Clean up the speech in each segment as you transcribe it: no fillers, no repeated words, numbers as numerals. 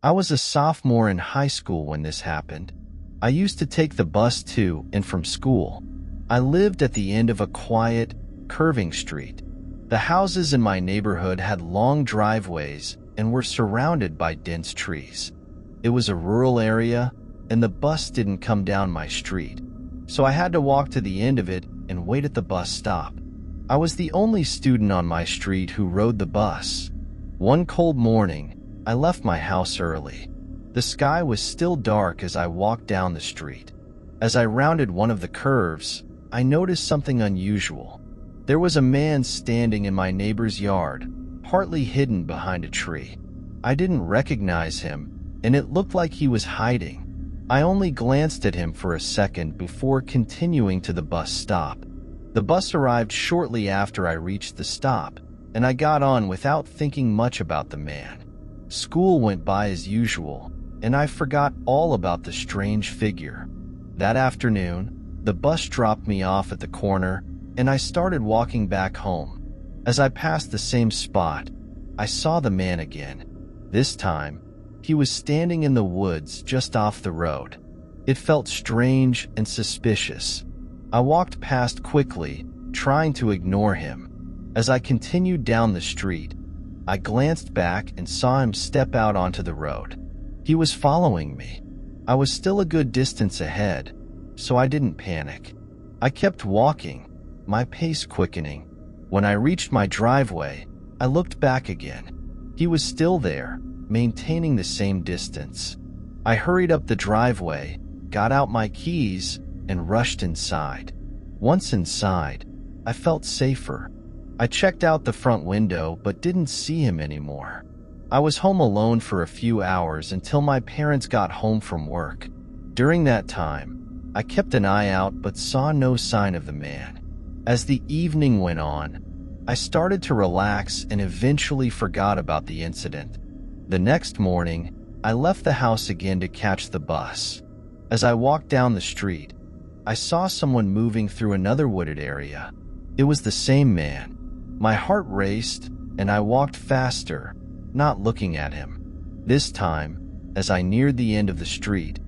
I was a sophomore in high school when this happened. I used to take the bus to and from school. I lived at the end of a quiet, curving street. The houses in my neighborhood had long driveways and were surrounded by dense trees. It was a rural area, and the bus didn't come down my street, so I had to walk to the end of it and wait at the bus stop. I was the only student on my street who rode the bus. One cold morning, I left my house early. The sky was still dark as I walked down the street. As I rounded one of the curves, I noticed something unusual. There was a man standing in my neighbor's yard, partly hidden behind a tree. I didn't recognize him, and it looked like he was hiding. I only glanced at him for a second before continuing to the bus stop. The bus arrived shortly after I reached the stop, and I got on without thinking much about the man. School went by as usual, and I forgot all about the strange figure. That afternoon, the bus dropped me off at the corner, and I started walking back home. As I passed the same spot, I saw the man again. This time, he was standing in the woods just off the road. It felt strange and suspicious. I walked past quickly, trying to ignore him. As I continued down the street, I glanced back and saw him step out onto the road. He was following me. I was still a good distance ahead, so I didn't panic. I kept walking, my pace quickening. When I reached my driveway, I looked back again. He was still there, maintaining the same distance. I hurried up the driveway, got out my keys, and rushed inside. Once inside, I felt safer. I checked out the front window but didn't see him anymore. I was home alone for a few hours until my parents got home from work. During that time, I kept an eye out but saw no sign of the man. As the evening went on, I started to relax and eventually forgot about the incident. The next morning, I left the house again to catch the bus. As I walked down the street, I saw someone moving through another wooded area. It was the same man. My heart raced, and I walked faster, not looking at him. This time, as I neared the end of the street,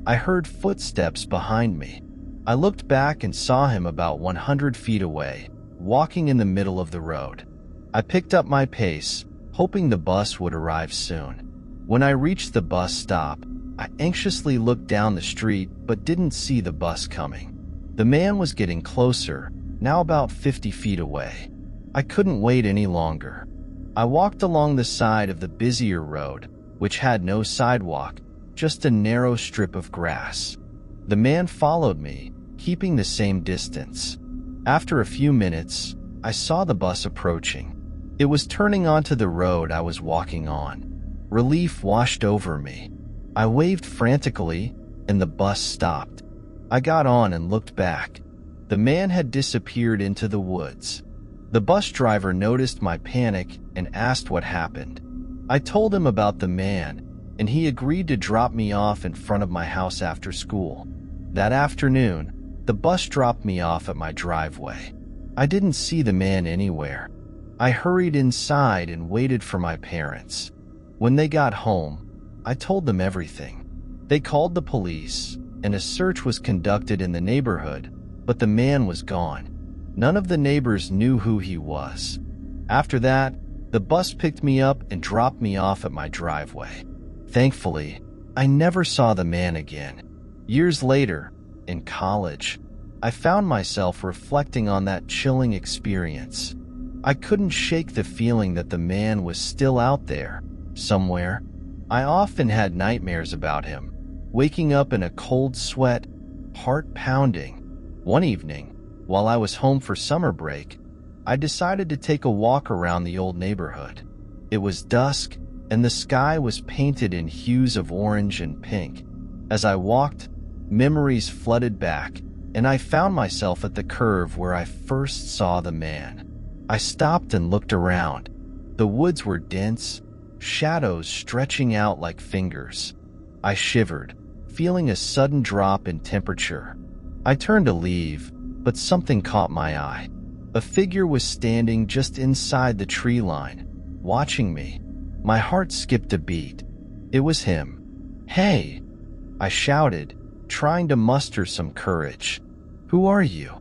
I heard footsteps behind me. I looked back and saw him about 100 feet away, walking in the middle of the road. I picked up my pace, hoping the bus would arrive soon. When I reached the bus stop, I anxiously looked down the street but didn't see the bus coming. The man was getting closer, now about 50 feet away. I couldn't wait any longer. I walked along the side of the busier road, which had no sidewalk, just a narrow strip of grass. The man followed me, keeping the same distance. After a few minutes, I saw the bus approaching. It was turning onto the road I was walking on. Relief washed over me. I waved frantically, and the bus stopped. I got on and looked back. The man had disappeared into the woods. The bus driver noticed my panic and asked what happened. I told him about the man, and he agreed to drop me off in front of my house after school. That afternoon, the bus dropped me off at my driveway. I didn't see the man anywhere. I hurried inside and waited for my parents. When they got home, I told them everything. They called the police, and a search was conducted in the neighborhood, but the man was gone. None of the neighbors knew who he was. After that, the bus picked me up and dropped me off at my driveway. Thankfully, I never saw the man again. Years later, in college, I found myself reflecting on that chilling experience. I couldn't shake the feeling that the man was still out there, somewhere. I often had nightmares about him, waking up in a cold sweat, heart pounding. One evening, while I was home for summer break, I decided to take a walk around the old neighborhood. It was dusk, and the sky was painted in hues of orange and pink. As I walked, memories flooded back, and I found myself at the curve where I first saw the man. I stopped and looked around. The woods were dense, shadows stretching out like fingers. I shivered, feeling a sudden drop in temperature. I turned to leave, but something caught my eye. A figure was standing just inside the tree line, watching me. My heart skipped a beat. It was him. "Hey!" I shouted, trying to muster some courage. "Who are you?"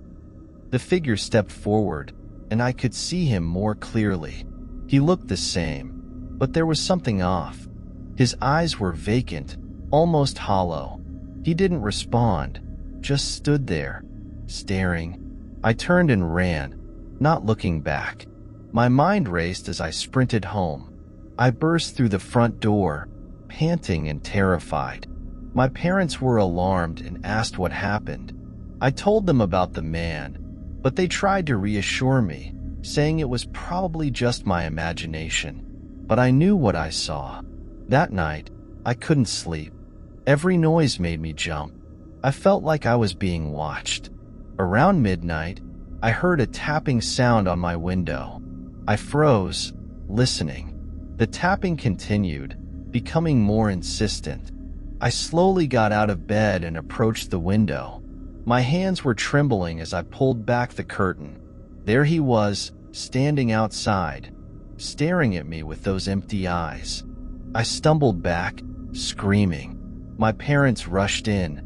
The figure stepped forward, and I could see him more clearly. He looked the same, but there was something off. His eyes were vacant, almost hollow. He didn't respond, just stood there, staring. I turned and ran, not looking back. My mind raced as I sprinted home. I burst through the front door, panting and terrified. My parents were alarmed and asked what happened. I told them about the man, but they tried to reassure me, saying it was probably just my imagination. But I knew what I saw. That night, I couldn't sleep. Every noise made me jump. I felt like I was being watched. Around midnight, I heard a tapping sound on my window. I froze, listening. The tapping continued, becoming more insistent. I slowly got out of bed and approached the window. My hands were trembling as I pulled back the curtain. There he was, standing outside, staring at me with those empty eyes. I stumbled back, screaming. My parents rushed in,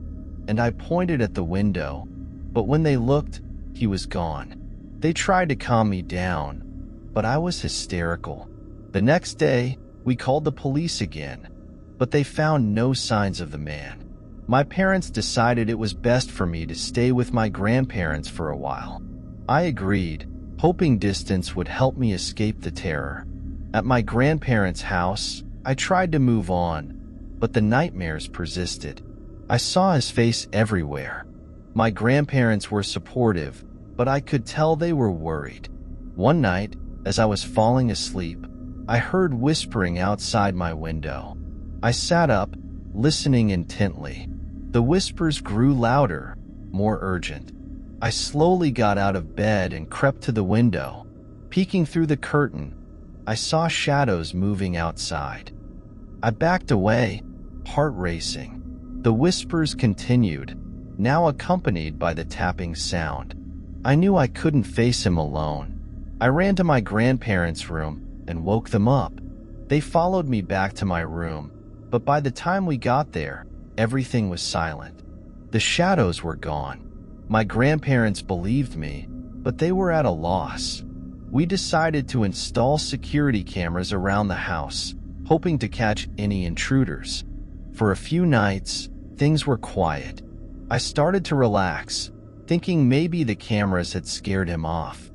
and I pointed at the window, but when they looked, he was gone. They tried to calm me down, but I was hysterical. The next day, we called the police again, but they found no signs of the man. My parents decided it was best for me to stay with my grandparents for a while. I agreed, hoping distance would help me escape the terror. At my grandparents' house, I tried to move on, but the nightmares persisted. I saw his face everywhere. My grandparents were supportive, but I could tell they were worried. One night, as I was falling asleep, I heard whispering outside my window. I sat up, listening intently. The whispers grew louder, more urgent. I slowly got out of bed and crept to the window. Peeking through the curtain, I saw shadows moving outside. I backed away, heart racing. The whispers continued, now accompanied by the tapping sound. I knew I couldn't face him alone. I ran to my grandparents' room and woke them up. They followed me back to my room, but by the time we got there, everything was silent. The shadows were gone. My grandparents believed me, but they were at a loss. We decided to install security cameras around the house, hoping to catch any intruders. For a few nights, things were quiet. I started to relax, thinking maybe the cameras had scared him off.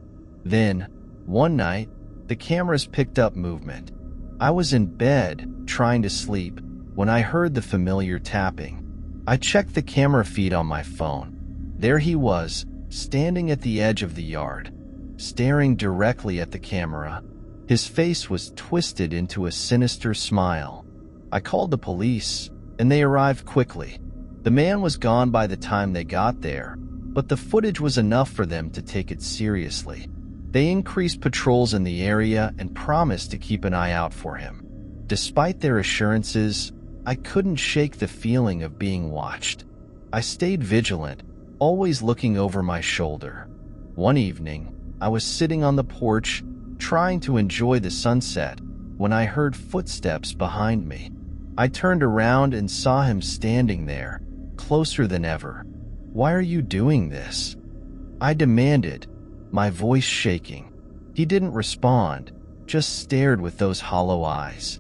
Then, one night, the cameras picked up movement. I was in bed, trying to sleep, when I heard the familiar tapping. I checked the camera feed on my phone. There he was, standing at the edge of the yard, staring directly at the camera. His face was twisted into a sinister smile. I called the police, and they arrived quickly. The man was gone by the time they got there, but the footage was enough for them to take it seriously. They increased patrols in the area and promised to keep an eye out for him. Despite their assurances, I couldn't shake the feeling of being watched. I stayed vigilant, always looking over my shoulder. One evening, I was sitting on the porch, trying to enjoy the sunset, when I heard footsteps behind me. I turned around and saw him standing there, closer than ever. "Why are you doing this?" I demanded, my voice shaking. He didn't respond, just stared with those hollow eyes.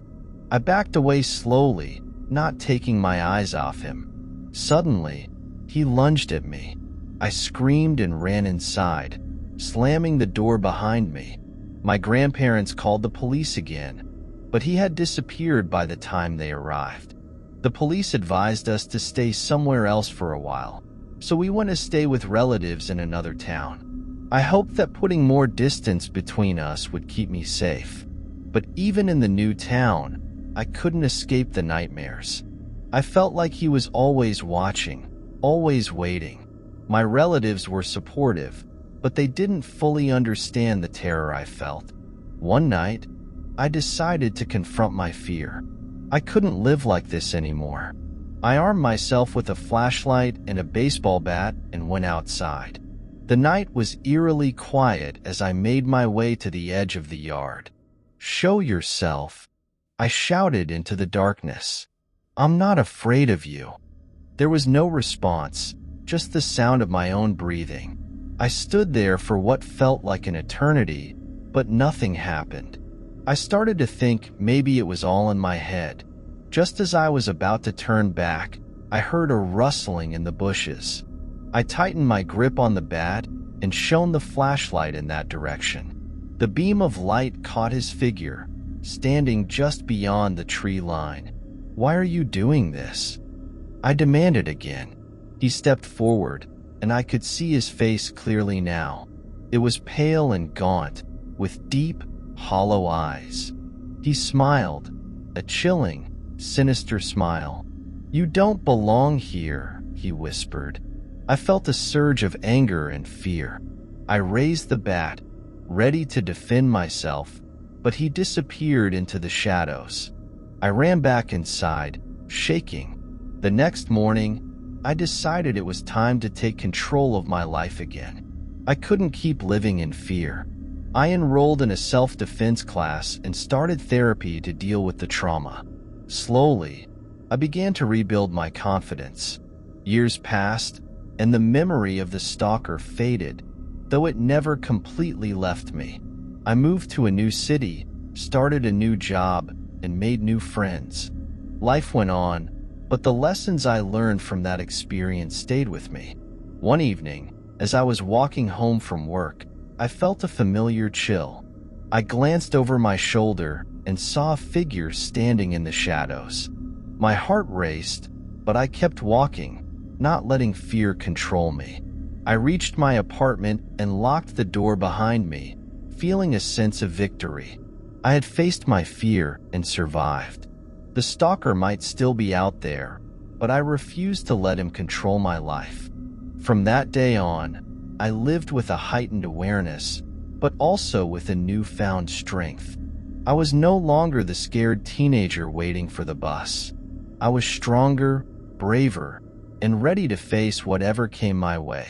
I backed away slowly, not taking my eyes off him. Suddenly, he lunged at me. I screamed and ran inside, slamming the door behind me. My grandparents called the police again, but he had disappeared by the time they arrived. The police advised us to stay somewhere else for a while, so we went to stay with relatives in another town. I hoped that putting more distance between us would keep me safe. But even in the new town, I couldn't escape the nightmares. I felt like he was always watching, always waiting. My relatives were supportive, but they didn't fully understand the terror I felt. One night, I decided to confront my fear. I couldn't live like this anymore. I armed myself with a flashlight and a baseball bat and went outside. The night was eerily quiet as I made my way to the edge of the yard. "Show yourself," I shouted into the darkness. "I'm not afraid of you." There was no response, just the sound of my own breathing. I stood there for what felt like an eternity, but nothing happened. I started to think maybe it was all in my head. Just as I was about to turn back, I heard a rustling in the bushes. I tightened my grip on the bat and shone the flashlight in that direction. The beam of light caught his figure, standing just beyond the tree line. "Why are you doing this?" I demanded again. He stepped forward, and I could see his face clearly now. It was pale and gaunt, with deep, hollow eyes. He smiled, a chilling, sinister smile. "You don't belong here," he whispered. I felt a surge of anger and fear. I raised the bat, ready to defend myself, but he disappeared into the shadows. I ran back inside, shaking. The next morning, I decided it was time to take control of my life again. I couldn't keep living in fear. I enrolled in a self-defense class and started therapy to deal with the trauma. Slowly, I began to rebuild my confidence. Years passed, and the memory of the stalker faded, though it never completely left me. I moved to a new city, started a new job, and made new friends. Life went on, but the lessons I learned from that experience stayed with me. One evening, as I was walking home from work, I felt a familiar chill. I glanced over my shoulder and saw a figure standing in the shadows. My heart raced, but I kept walking, not letting fear control me. I reached my apartment and locked the door behind me, feeling a sense of victory. I had faced my fear and survived. The stalker might still be out there, but I refused to let him control my life. From that day on, I lived with a heightened awareness, but also with a newfound strength. I was no longer the scared teenager waiting for the bus. I was stronger, braver, and ready to face whatever came my way.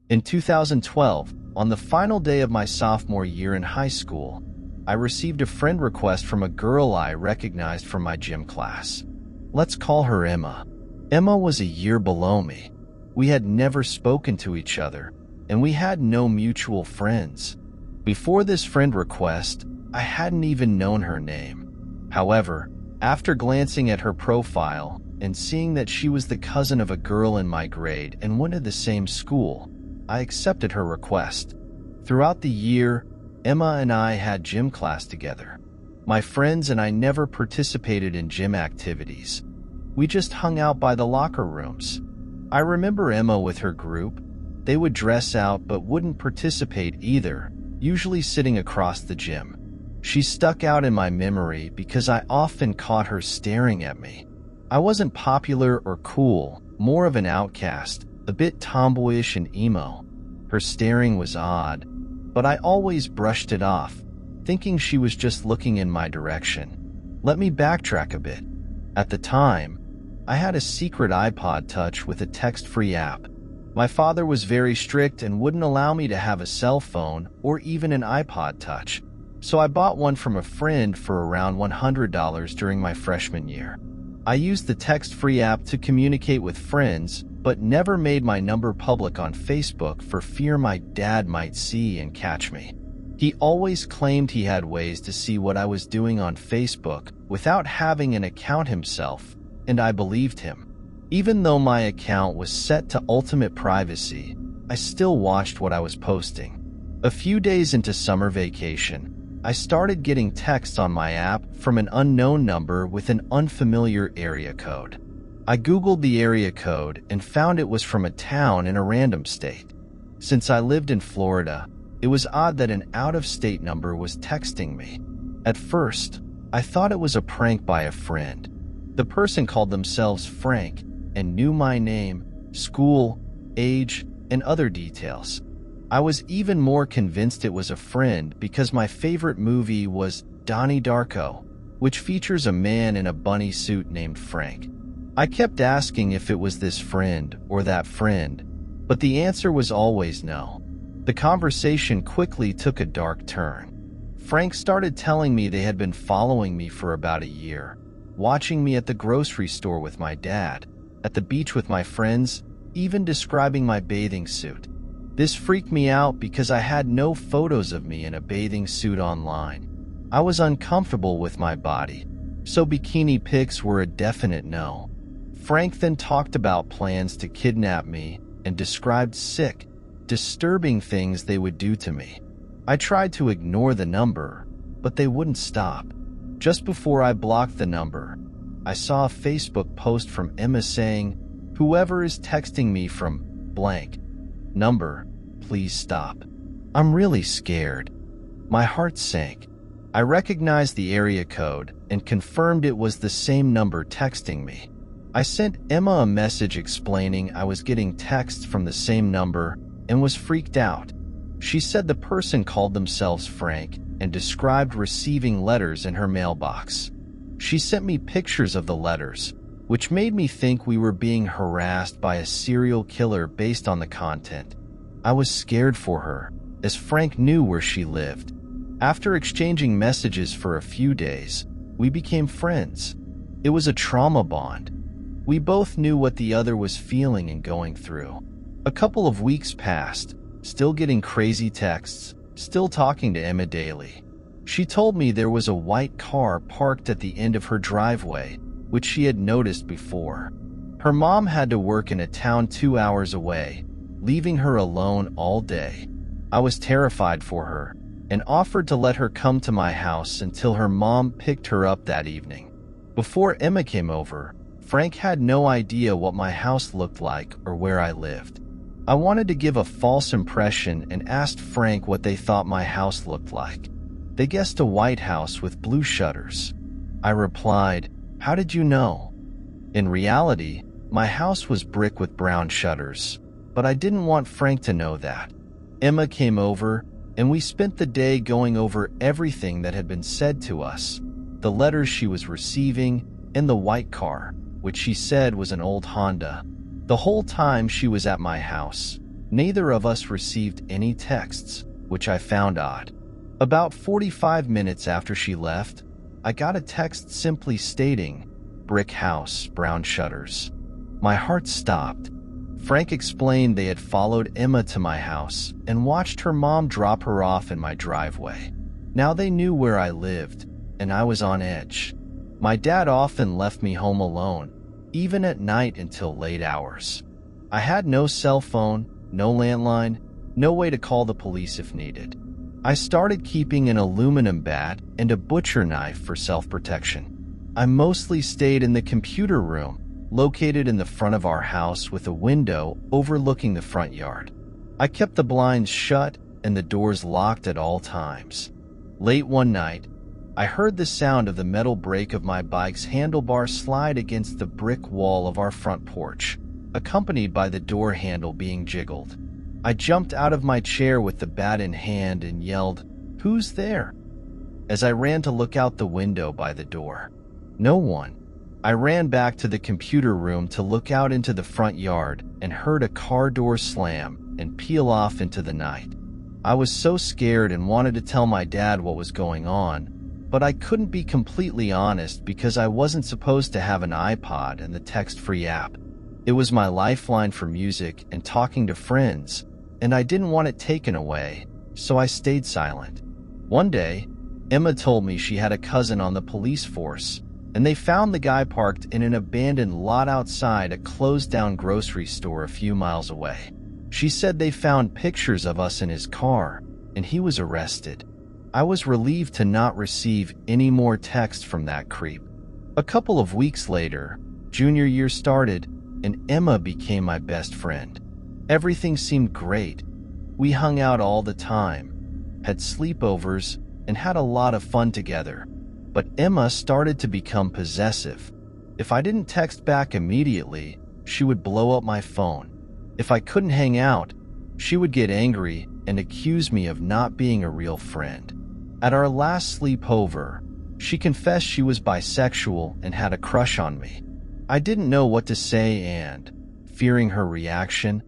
In 2012, on the final day of my sophomore year in high school, I received a friend request from a girl I recognized from my gym class. Let's call her Emma. Emma was a year below me. We had never spoken to each other, and we had no mutual friends. Before this friend request, I hadn't even known her name. However, after glancing at her profile and seeing that she was the cousin of a girl in my grade and went to the same school, I accepted her request. Throughout the year, Emma and I had gym class together. My friends and I never participated in gym activities. We just hung out by the locker rooms. I remember Emma with her group. They would dress out but wouldn't participate either, usually sitting across the gym. She stuck out in my memory because I often caught her staring at me. I wasn't popular or cool, more of an outcast, a bit tomboyish and emo. Her staring was odd, but I always brushed it off, thinking she was just looking in my direction. Let me backtrack a bit. At the time, I had a secret iPod Touch with a text-free app. My father was very strict and wouldn't allow me to have a cell phone or even an iPod Touch, so I bought one from a friend for around $100 during my freshman year. I used the text-free app to communicate with friends, but never made my number public on Facebook for fear my dad might see and catch me. He always claimed he had ways to see what I was doing on Facebook without having an account himself, and I believed him. Even though my account was set to ultimate privacy, I still watched what I was posting. A few days into summer vacation, I started getting texts on my app from an unknown number with an unfamiliar area code. I Googled the area code and found it was from a town in a random state. Since I lived in Florida, it was odd that an out-of-state number was texting me. At first, I thought it was a prank by a friend. The person called themselves Frank and knew my name, school, age, and other details. I was even more convinced it was a friend because my favorite movie was Donnie Darko, which features a man in a bunny suit named Frank. I kept asking if it was this friend or that friend, but the answer was always no. The conversation quickly took a dark turn. Frank started telling me they had been following me for about a year, watching me at the grocery store with my dad, at the beach with my friends, even describing my bathing suit. This freaked me out because I had no photos of me in a bathing suit online. I was uncomfortable with my body, so bikini pics were a definite no. Frank then talked about plans to kidnap me and described sick, disturbing things they would do to me. I tried to ignore the number, but they wouldn't stop. Just before I blocked the number, I saw a Facebook post from Emma saying, "Whoever is texting me from blank number, please stop." I'm really scared. My heart sank. I recognized the area code and confirmed it was the same number texting me. I sent Emma a message explaining I was getting texts from the same number and was freaked out. She said the person called themselves Frank and described receiving letters in her mailbox. She sent me pictures of the letters, which made me think we were being harassed by a serial killer based on the content. I was scared for her, as Frank knew where she lived. After exchanging messages for a few days, we became friends. It was a trauma bond. We both knew what the other was feeling and going through. A couple of weeks passed, still getting crazy texts, still talking to Emma daily. She told me there was a white car parked at the end of her driveway, which she had noticed before. Her mom had to work in a town 2 hours away, leaving her alone all day. I was terrified for her and offered to let her come to my house until her mom picked her up that evening. Before Emma came over, Frank had no idea what my house looked like or where I lived. I wanted to give a false impression and asked Frank what they thought my house looked like. They guessed a white house with blue shutters. I replied, "How did you know?" In reality, my house was brick with brown shutters, but I didn't want Frank to know that. Emma came over, and we spent the day going over everything that had been said to us, the letters she was receiving, and the white car, which she said was an old Honda. The whole time she was at my house, neither of us received any texts, which I found odd. About 45 minutes after she left, I got a text simply stating, "Brick house, brown shutters." My heart stopped. Frank explained they had followed Emma to my house and watched her mom drop her off in my driveway. Now they knew where I lived, and I was on edge. My dad often left me home alone, even at night until late hours. I had no cell phone, no landline, no way to call the police if needed. I started keeping an aluminum bat and a butcher knife for self-protection. I mostly stayed in the computer room, located in the front of our house with a window overlooking the front yard. I kept the blinds shut and the doors locked at all times. Late one night, I heard the sound of the metal brake of my bike's handlebar slide against the brick wall of our front porch, accompanied by the door handle being jiggled. I jumped out of my chair with the bat in hand and yelled, "Who's there?" as I ran to look out the window by the door. No one. I ran back to the computer room to look out into the front yard and heard a car door slam and peel off into the night. I was so scared and wanted to tell my dad what was going on, but I couldn't be completely honest because I wasn't supposed to have an iPod and the text-free app. It was my lifeline for music and talking to friends, and I didn't want it taken away, so I stayed silent. One day, Emma told me she had a cousin on the police force, and they found the guy parked in an abandoned lot outside a closed-down grocery store a few miles away. She said they found pictures of us in his car, and he was arrested. I was relieved to not receive any more texts from that creep. A couple of weeks later, junior year started, and Emma became my best friend. Everything seemed great. We hung out all the time, had sleepovers, and had a lot of fun together. But Emma started to become possessive. If I didn't text back immediately, she would blow up my phone. If I couldn't hang out, she would get angry and accuse me of not being a real friend. At our last sleepover, she confessed she was bisexual and had a crush on me. I didn't know what to say and, fearing her reaction,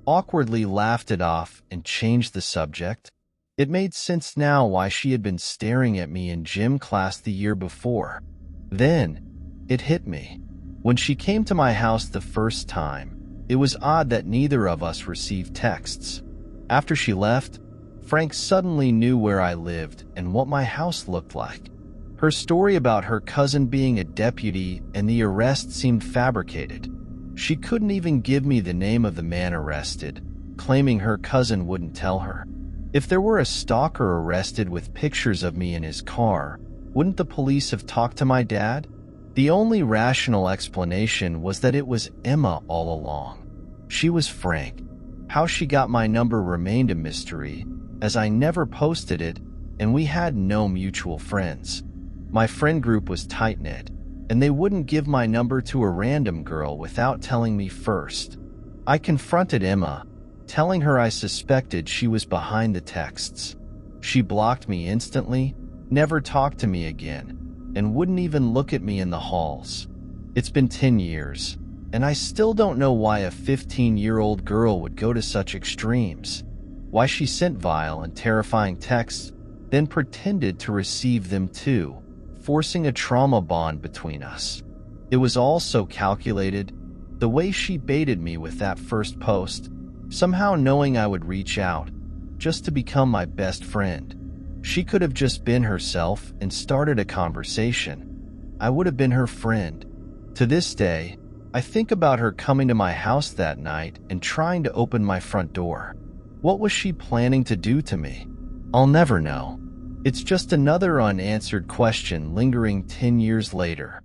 awkwardly laughed it off and changed the subject. It made sense now why she had been staring at me in gym class the year before. Then, it hit me. When she came to my house the first time, it was odd that neither of us received texts. After she left, Frank suddenly knew where I lived and what my house looked like. Her story about her cousin being a deputy and the arrest seemed fabricated. She couldn't even give me the name of the man arrested, claiming her cousin wouldn't tell her. If there were a stalker arrested with pictures of me in his car, wouldn't the police have talked to my dad? The only rational explanation was that it was Emma all along. She was Frank. How she got my number remained a mystery, as I never posted it and we had no mutual friends. My friend group was tight-knit, and they wouldn't give my number to a random girl without telling me first. I confronted Emma, telling her I suspected she was behind the texts. She blocked me instantly, never talked to me again, and wouldn't even look at me in the halls. It's been 10 years, and I still don't know why a 15-year-old girl would go to such extremes. Why she sent vile and terrifying texts, then pretended to receive them too, forcing a trauma bond between us. It was all so calculated, the way she baited me with that first post, somehow knowing I would reach out, just to become my best friend. She could have just been herself and started a conversation. I would have been her friend. To this day, I think about her coming to my house that night and trying to open my front door. What was she planning to do to me? I'll never know. It's just another unanswered question lingering 10 years later.